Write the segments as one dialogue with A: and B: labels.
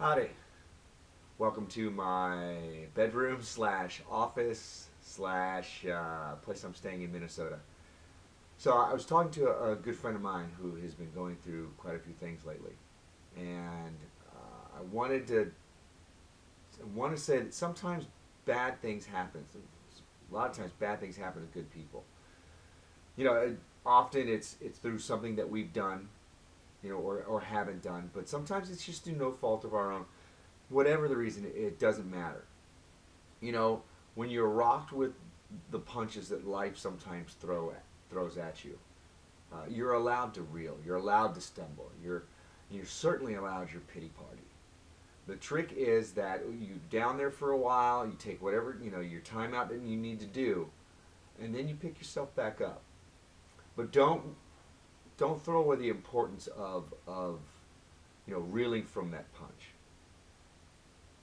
A: Howdy. Welcome to my bedroom slash office slash place I'm staying in Minnesota. So I was talking to a good friend of mine who has been going through quite a few things lately, and I want to say that sometimes bad things happen. A lot of times bad things happen to good people. Often it's through something that we've done, or haven't done, but sometimes it's just through no fault of our own. Whatever the reason, it doesn't matter. You know, when you're rocked with the punches that life sometimes throws at you, you're allowed to reel. You're allowed to stumble. You're certainly allowed your pity party. The trick is that you down there for a while. You take whatever your time out that you need to do, and then you pick yourself back up. But don't throw away the importance of reeling from that punch.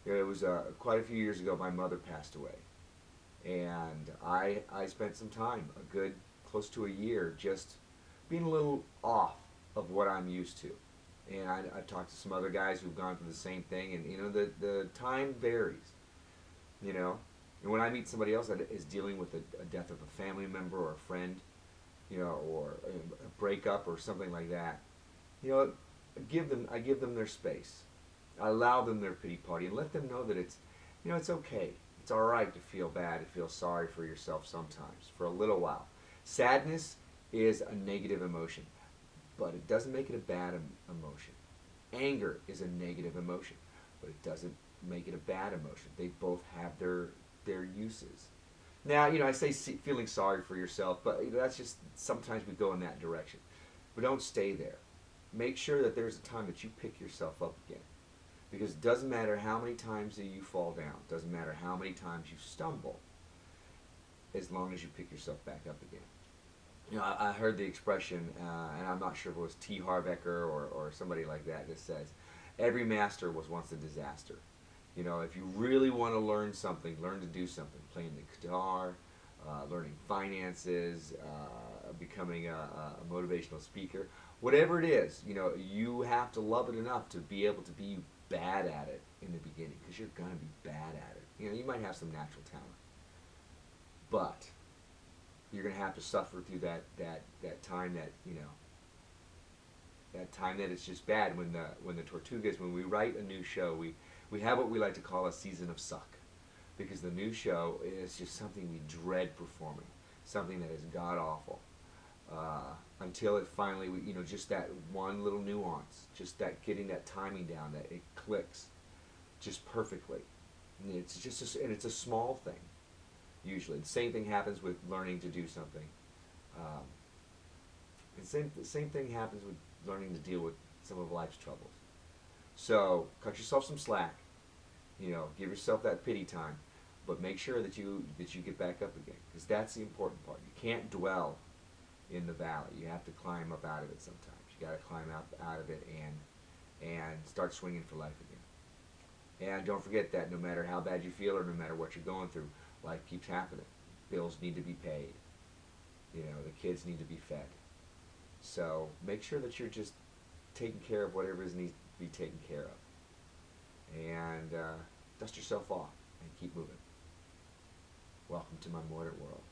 A: It was quite a few years ago. My mother passed away, and I spent some time, a good close to a year, just being a little off of what I'm used to. And I've talked to some other guys who've gone through the same thing, and the time varies. You know, and when I meet somebody else that is dealing with a death of a family member or a friend, or a breakup or something like that, you know, I give them their space. I allow them their pity party and let them know that it's okay. It's all right to feel bad, to feel sorry for yourself sometimes for a little while. Sadness is a negative emotion, but it doesn't make it a bad emotion. Anger is a negative emotion, but it doesn't make it a bad emotion. They both have their uses. Now, I say feeling sorry for yourself, but that's just sometimes we go in that direction. But don't stay there. Make sure that there's a time that you pick yourself up again. Because it doesn't matter how many times that you fall down. It doesn't matter how many times you stumble, as long as you pick yourself back up again. I heard the expression, and I'm not sure if it was T. Harvecker or somebody like that says, every master was once a disaster. If you really want to learn something, learn to do something. Playing the guitar, learning finances, becoming a motivational speaker. Whatever it is, you have to love it enough to be able to be bad at it in the beginning, because you're going to be bad at it. You might have some natural talent, but you're going to have to suffer through that time that time that it's just bad. When the Tortugas, when we write a new show, we have what we like to call a season of suck, because the new show is just something we dread performing, something that is god awful. Until it finally, just that one little nuance, just that getting that timing down, that it clicks just perfectly. And it's a small thing. Usually, the same thing happens with learning to do something. The same thing happens with learning to deal with some of life's troubles. So cut yourself some slack. Give yourself that pity time, but make sure that you get back up again, because that's the important part. You can't dwell in the valley. You have to climb up out of it sometimes. You got to climb up out of it and start swinging for life again. And don't forget that no matter how bad you feel or no matter what you're going through, life keeps happening. Bills need to be paid. The kids need to be fed. So make sure that you're just taking care of whatever needs to be taken care of. And dust yourself off and keep moving. Welcome to my modern world.